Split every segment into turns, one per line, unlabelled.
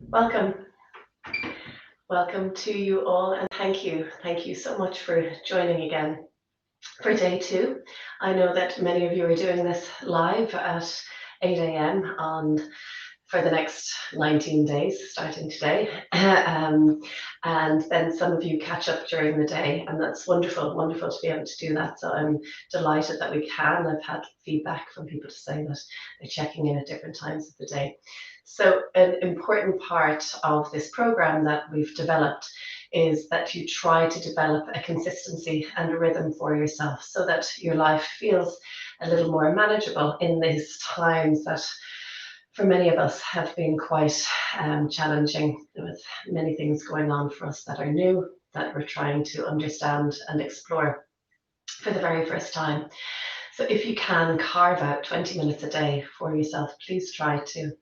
Welcome. Welcome to you all, and thank you. Thank you so much for joining again for day two. I know that many of you are doing this live at 8 a.m. on for the next 19 days, starting today. And then some of you catch up during the day, and that's wonderful, wonderful to be able to do that. So I'm delighted that we can. I've had feedback from people to say that they're checking in at different times of the day. So an important part of this program that we've developed is that you try to develop a consistency and a rhythm for yourself so that your life feels a little more manageable in these times that for many of us have been quite challenging, with many things going on for us that are new, that we're trying to understand and explore for the very first time. So if you can carve out 20 minutes a day for yourself, please try to.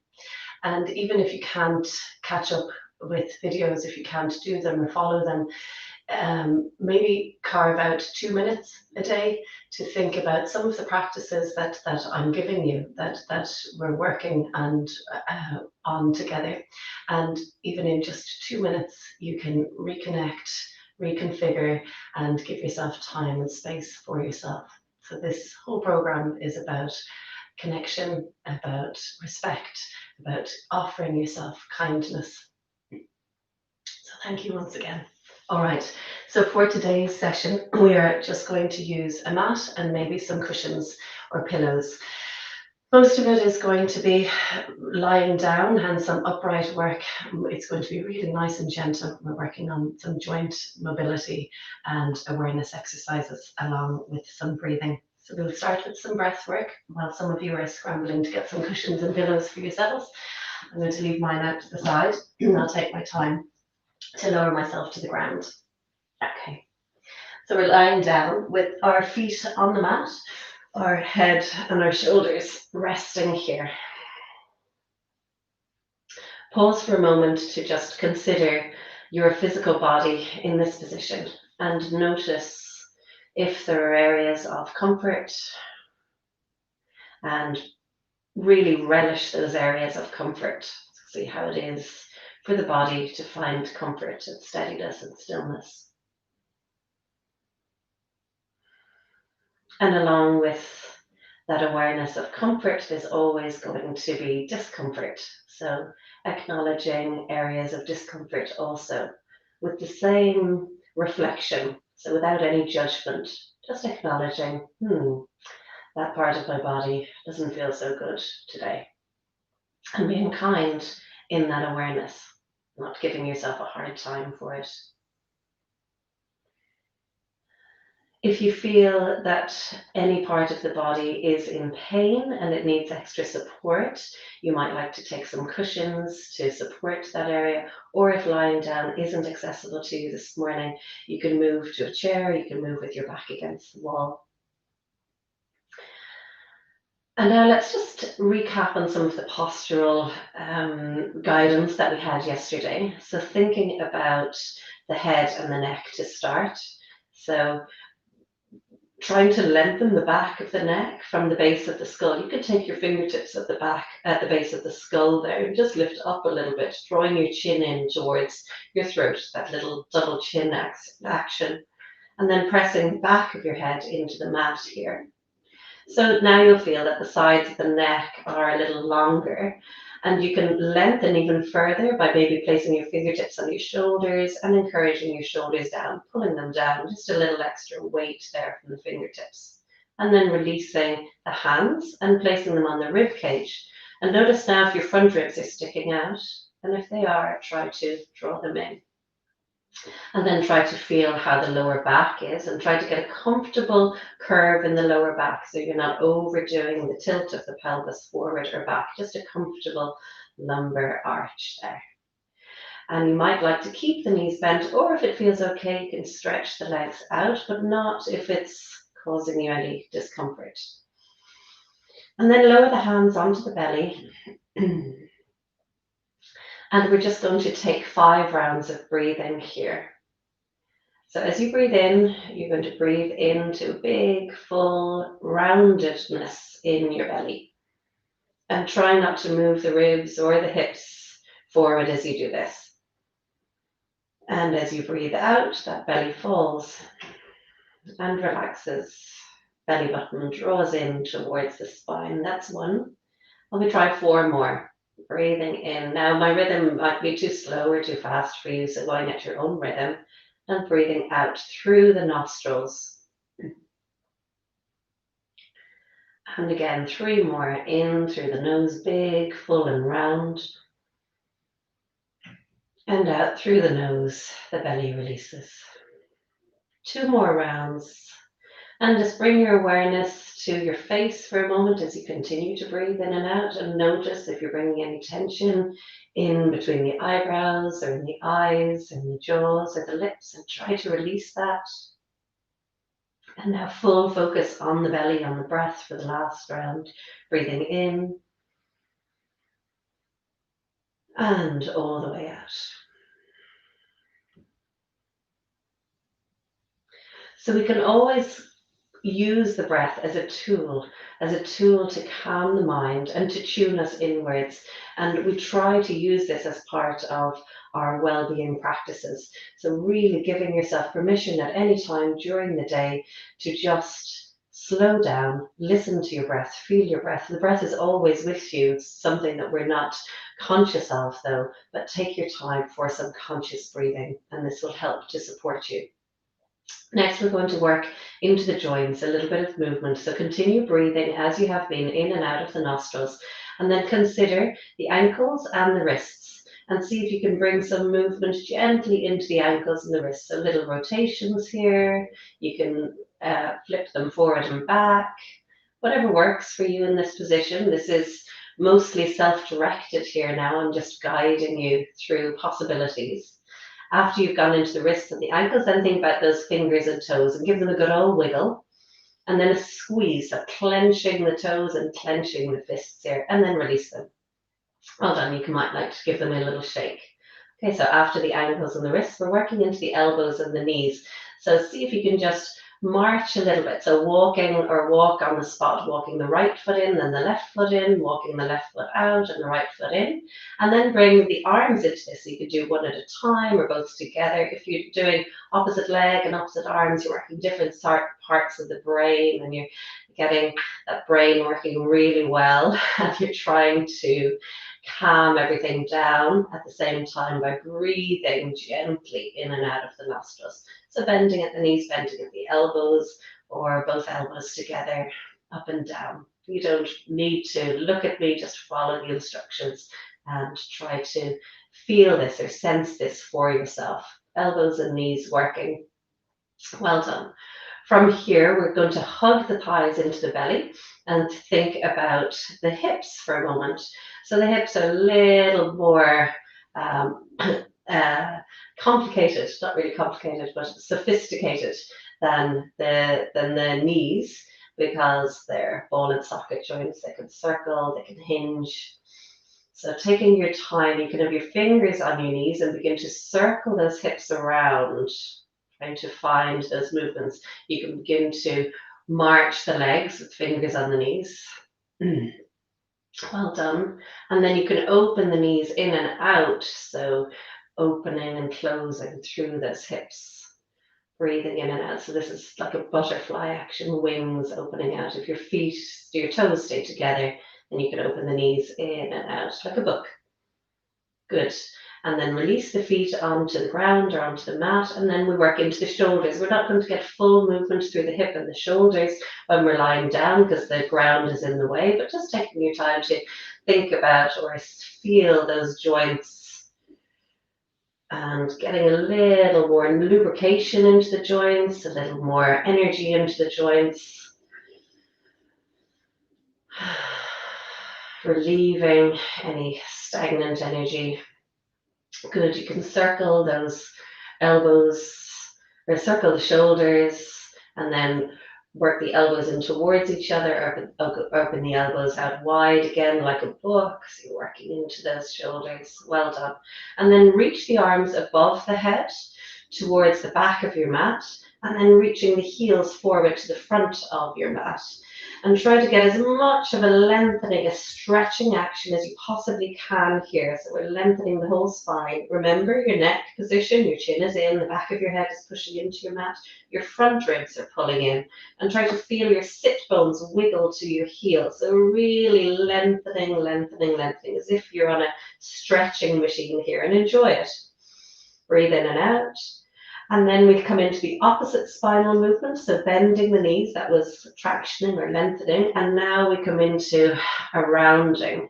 And even if you can't catch up with videos, if you can't do them or follow them, maybe carve out 2 minutes a day to think about some of the practices that I'm giving you, that we're working and on together. And even in just 2 minutes, you can reconnect, reconfigure, and give yourself time and space for yourself. So this whole program is about connection, about respect, about offering yourself kindness. So thank you once again. All right, so for today's session, we are just going to use a mat and maybe some cushions or pillows. Most of it is going to be lying down and some upright work. It's going to be really nice and gentle. We're working on some joint mobility and awareness exercises along with some breathing. So we'll start with some breath work while some of you are scrambling to get some cushions and pillows for yourselves. I'm going to leave mine out to the side and I'll take my time to lower myself to the ground. Okay, so we're lying down with our feet on the mat, our head and our shoulders resting here. Pause for a moment to just consider your physical body in this position and notice if there are areas of comfort, and really relish those areas of comfort. See how it is for the body to find comfort and steadiness and stillness. And along with that awareness of comfort, there's always going to be discomfort. So acknowledging areas of discomfort also with the same reflection. So without any judgment, just acknowledging, that part of my body doesn't feel so good today. And being kind in that awareness, not giving yourself a hard time for it. If you feel that any part of the body is in pain and it needs extra support, you might like to take some cushions to support that area. Or if lying down isn't accessible to you this morning, you can move to a chair, you can move with your back against the wall. And now let's just recap on some of the postural guidance that we had yesterday. So thinking about the head and the neck to start. So trying to lengthen the back of the neck from the base of the skull. You could take your fingertips at the back, at the base of the skull there, and just lift up a little bit, drawing your chin in towards your throat, that little double chin action, and then pressing the back of your head into the mat here. So now you'll feel that the sides of the neck are a little longer, and you can lengthen even further by maybe placing your fingertips on your shoulders and encouraging your shoulders down, pulling them down, just a little extra weight there from the fingertips. And then releasing the hands and placing them on the rib cage. And notice now if your front ribs are sticking out, and if they are, try to draw them in. And then try to feel how the lower back is and try to get a comfortable curve in the lower back so you're not overdoing the tilt of the pelvis forward or back, just a comfortable lumbar arch there. And you might like to keep the knees bent, or if it feels okay, you can stretch the legs out, but not if it's causing you any discomfort. And then lower the hands onto the belly. And we're just going to take 5 rounds of breathing here. So as you breathe in, you're going to breathe into a big, full roundedness in your belly. And try not to move the ribs or the hips forward as you do this. And as you breathe out, that belly falls and relaxes. Belly button draws in towards the spine. That's one. Let me try 4 more. Breathing in. Now, my rhythm might be too slow or too fast for you, so going at your own rhythm. And breathing out through the nostrils. And again, 3 more. In through the nose, big, full and round. And out through the nose, the belly releases. 2 more rounds. And just bring your awareness to your face for a moment as you continue to breathe in and out, and notice if you're bringing any tension in between the eyebrows or in the eyes and the jaws or the lips, and try to release that. And now full focus on the belly, on the breath for the last round. Breathing in and all the way out. So we can always use the breath as a tool to calm the mind and to tune us inwards. And we try to use this as part of our well-being practices. So really giving yourself permission at any time during the day to just slow down, listen to your breath, feel your breath. The breath is always with you. It's something that we're not conscious of though, but take your time for some conscious breathing, and this will help to support you. Next, we're going to work into the joints, a little bit of movement. So continue breathing as you have been in and out of the nostrils, and then consider the ankles and the wrists and see if you can bring some movement gently into the ankles and the wrists. So little rotations here. You can flip them forward and back, whatever works for you in this position. This is mostly self-directed here now. I'm just guiding you through possibilities. After you've gone into the wrists and the ankles, then think about those fingers and toes and give them a good old wiggle. And then a squeeze, so clenching the toes and clenching the fists here, and then release them. Well done. You might like to give them a little shake. Okay, so after the ankles and the wrists, we're working into the elbows and the knees. So see if you can just march a little bit. So walking or walk on the spot, walking the right foot in, then the left foot in, walking the left foot out and the right foot in. And then bring the arms into this. So you could do one at a time or both together. If you're doing opposite leg and opposite arms, you're working different parts of the brain, and you're getting that brain working really well. And you're trying to calm everything down at the same time by breathing gently in and out of the nostrils. So bending at the knees, bending at the elbows, or both elbows together, up and down. You don't need to look at me, just follow the instructions and try to feel this or sense this for yourself. Elbows and knees working. Well done. From here, we're going to hug the thighs into the belly and think about the hips for a moment. So the hips are a little more complicated, not really complicated, but sophisticated than the knees, because they're ball and socket joints. They can circle, they can hinge. So taking your time, you can have your fingers on your knees and begin to circle those hips around, trying to find those movements. You can begin to march the legs with fingers on the knees. Well done. And then you can open the knees in and out. So opening and closing through those hips, breathing in and out. So this is like a butterfly action, wings opening out. If your toes stay together, then you can open the knees in and out like a book. Good. And then release the feet onto the ground or onto the mat, and then we work into the shoulders. We're not going to get full movement through the hip and the shoulders when we're lying down because the ground is in the way, but just taking your time to think about or feel those joints and getting a little more lubrication into the joints, a little more energy into the joints. Relieving any stagnant energy. Good. You can circle those elbows or circle the shoulders and then work the elbows in towards each other, open the elbows out wide again like a book. So you're working into those shoulders. Well done. And then reach the arms above the head towards the back of your mat, and then reaching the heels forward to the front of your mat.
And try to get as much of a lengthening, a stretching action as you possibly can here. So we're lengthening the whole spine. Remember your neck position, your chin is in, the back of your head is pushing into your mat, your front ribs are pulling in, and try to feel your sit bones wiggle to your heels. So really lengthening, lengthening, lengthening, as if you're on a stretching machine here, and enjoy it. Breathe in and out. And then we come into the opposite spinal movement, so bending the knees, that was tractioning or lengthening, and now we come into a rounding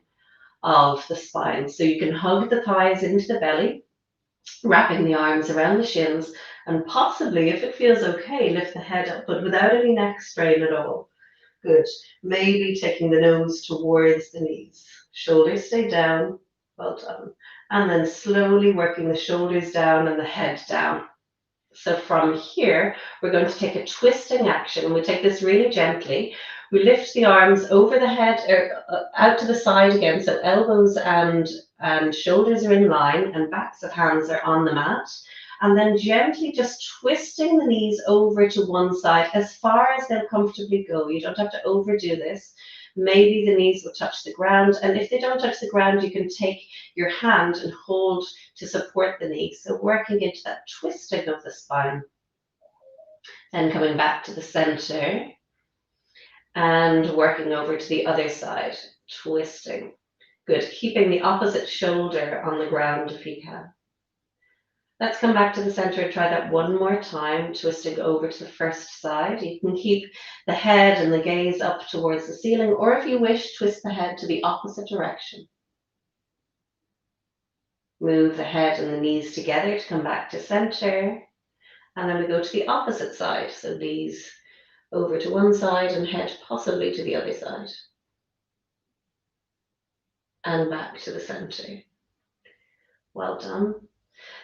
of the spine. So you can hug the thighs into the belly, wrapping the arms around the shins, and possibly, if it feels okay, lift the head up, but without any neck strain at all. Good. Maybe taking the nose towards the knees. Shoulders stay down. Well done. And then slowly working the shoulders down and the head down. So from here, we're going to take a twisting action. We take this really gently. We lift the arms over the head, out to the side again. So elbows and shoulders are in line and backs of hands are on the mat. And then gently just twisting the knees over to one side as far as they'll comfortably go. You don't have to overdo this. Maybe the knees will touch the ground. And if they don't touch the ground, you can take your hand and hold to support the knee. So working into that twisting of the spine. Then coming back to the center and working over to the other side, twisting. Good. Keeping the opposite shoulder on the ground if you can. Let's come back to the center. Try that one more time, twisting over to the first side. You can keep the head and the gaze up towards the ceiling, or if you wish, twist the head to the opposite direction. Move the head and the knees together to come back to center. And then we go to the opposite side. So knees over to one side and head possibly to the other side. And back to the center. Well done.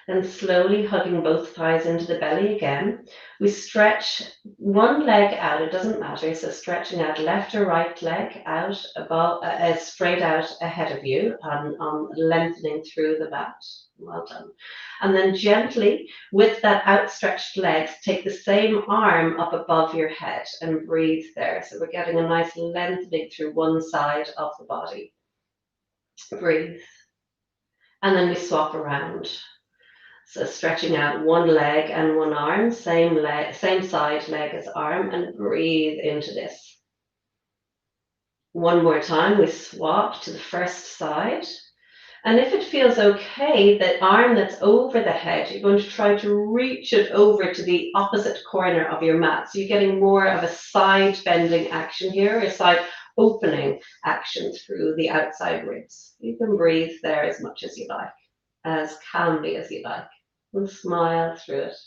Then slowly hugging both thighs into the belly again. We stretch one leg out, it doesn't matter. So stretching out left or right leg out, above, straight out ahead of you, lengthening through the mat. Well done. And then gently, with that outstretched legs, take the same arm up above your head and breathe there. So we're getting a nice lengthening through one side of the body. Breathe. And then we swap around. So stretching out one leg and one arm, same side leg as arm, and breathe into this. One more time, we swap to the first side. And if it feels okay, that arm that's over the head, you're going to try to reach it over to the opposite corner of your mat. So you're getting more of a side bending action here, a side opening action through the outside ribs. You can breathe there as much as you like, as calmly as you like. And smile through it.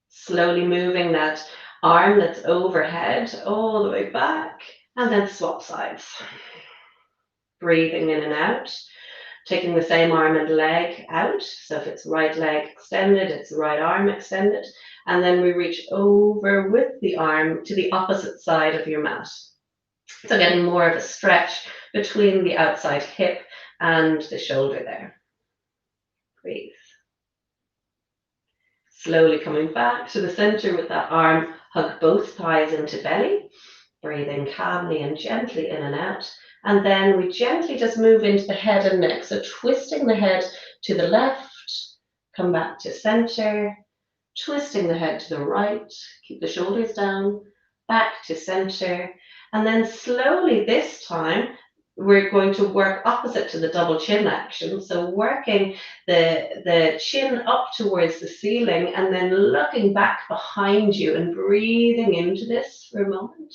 Slowly moving that arm that's overhead all the way back, and then swap sides. Breathing in and out, taking the same arm and leg out. So if it's right leg extended, it's right arm extended. And then we reach over with the arm to the opposite side of your mat. So getting more of a stretch between the outside hip and the shoulder there. Breathe. Slowly coming back to the center with that arm, hug both thighs into belly, breathing calmly and gently in and out. And then we gently just move into the head and neck. So twisting the head to the left, come back to center, twisting the head to the right, keep the shoulders down, back to center. And then slowly this time, we're going to work opposite to the double chin action. So working the chin up towards the ceiling and then looking back behind you and breathing into this for a moment.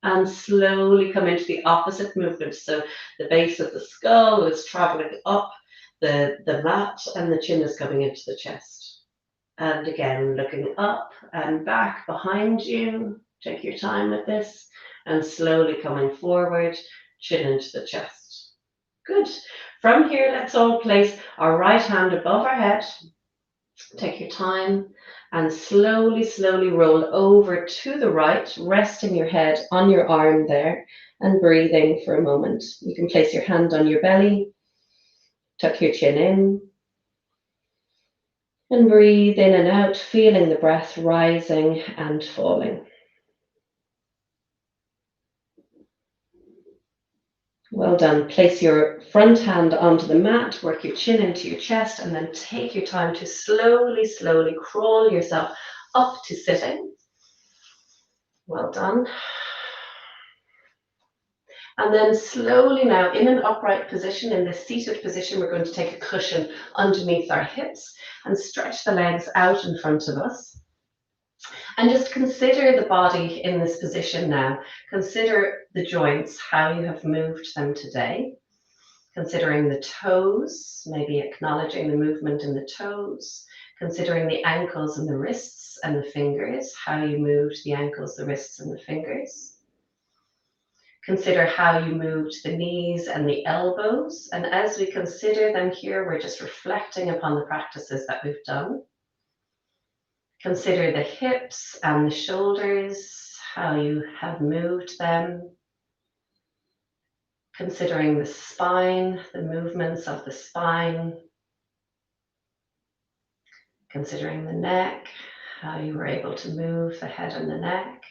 And slowly come into the opposite movement. So the base of the skull is traveling up the mat and the chin is coming into the chest. And again, looking up and back behind you. Take your time with this. And slowly coming forward, chin into the chest. Good. From here, let's all place our right hand above our head. Take your time and slowly, slowly roll over to the right, resting your head on your arm there and breathing for a moment. You can place your hand on your belly, tuck your chin in, and breathe in and out, feeling the breath rising and falling. Well done. Place your front hand onto the mat, work your chin into your chest, and then take your time to slowly, slowly crawl yourself up to sitting. Well done. And then slowly now, in an upright position, in this seated position, we're going to take a cushion underneath our hips and stretch the legs out in front of us. And just consider the body in this position now. Consider the joints, how you have moved them today. Considering the toes, maybe acknowledging the movement in the toes. Considering the ankles and the wrists and the fingers, how you moved the ankles, the wrists, and the fingers. Consider how you moved the knees and the elbows. And as we consider them here, we're just reflecting upon the practices that we've done. Consider the hips and the shoulders, how you have moved them. Considering the spine, the movements of the spine. Considering the neck, how you were able to move the head and the neck.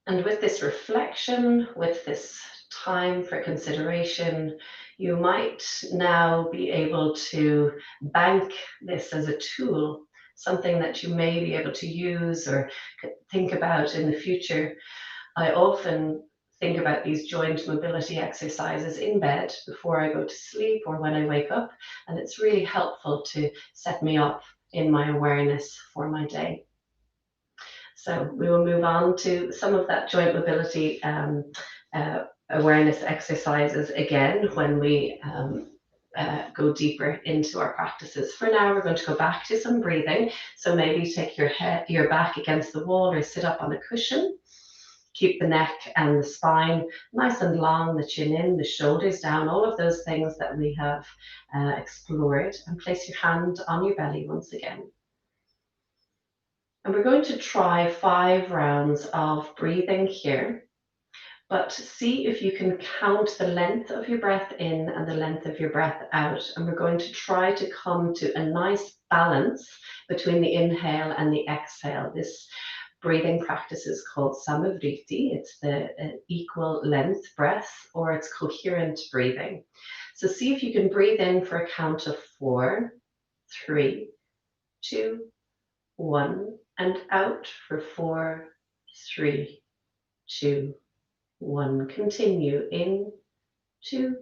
And with this reflection, with this time for consideration, you might now be able to bank this as a tool, something that you may be able to use or think about in the future. I often think about these joint mobility exercises in bed before I go to sleep or when I wake up, and it's really helpful to set me up in my awareness for my day. So we will move on to some of that joint mobility awareness exercises again when we go deeper into our practices. For now, we're going to go back to some breathing. So maybe take your back against the wall or sit up on a cushion. Keep the neck and the spine nice and long, the chin in, the shoulders down, all of those things that we have explored. And place your hand on your belly once again. And we're going to try 5 rounds of breathing here, but see if you can count the length of your breath in and the length of your breath out. And we're going to try to come to a nice balance between the inhale and the exhale. This breathing practice is called samavriti. It's the equal length breath, or it's coherent breathing. So see if you can breathe in for a count of 4, 3, 2, 1, and out for 4, 3, 2, 1. Continue in 2,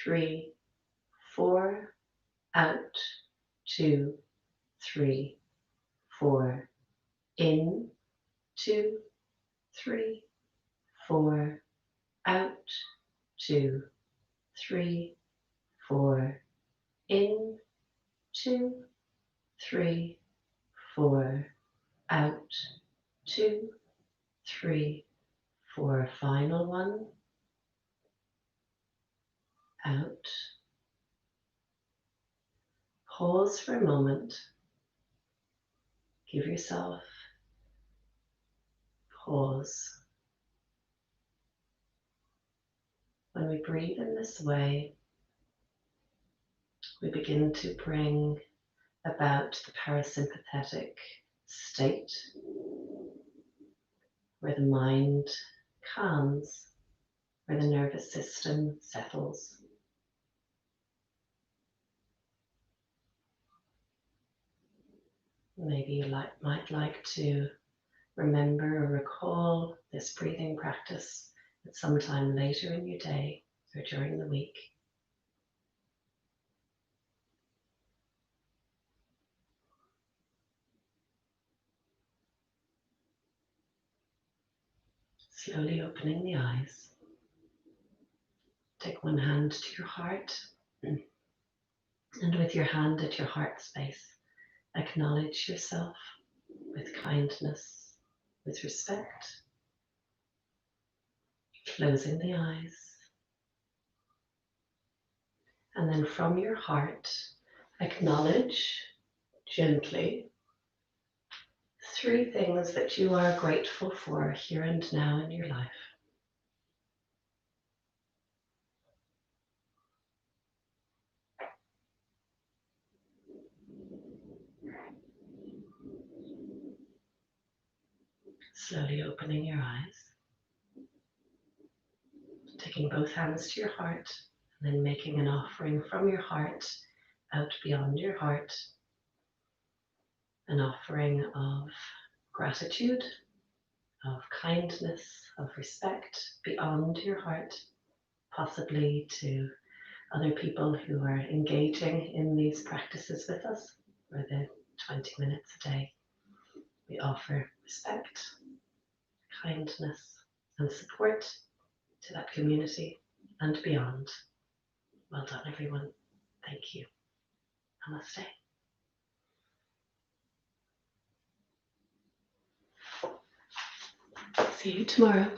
3, 4, out 2, 3, 4, in 2, 3, 4, out 2, 3, 4, in 2, 3, 4, out 2, 3, 4. Final one. Out. Pause for a moment. Give yourself pause. When we breathe in this way, we begin to bring about the parasympathetic state where the mind calms, where the nervous system settles. Maybe you might like to remember or recall this breathing practice at some time later in your day or during the week. Slowly opening the eyes. Take one hand to your heart, and with your hand at your heart space, acknowledge yourself with kindness, with respect. Closing the eyes. And then from your heart, acknowledge gently 3 things that you are grateful for here and now in your life. Slowly opening your eyes.
taking both hands to your heart and then making an offering from your heart out beyond your heart, an offering of gratitude, of kindness, of respect beyond your heart, possibly to other people who are engaging in these practices with us for the 20 minutes a day. We offer respect, kindness, and support to that community and beyond. Well done, everyone. Thank you. Namaste. See you tomorrow.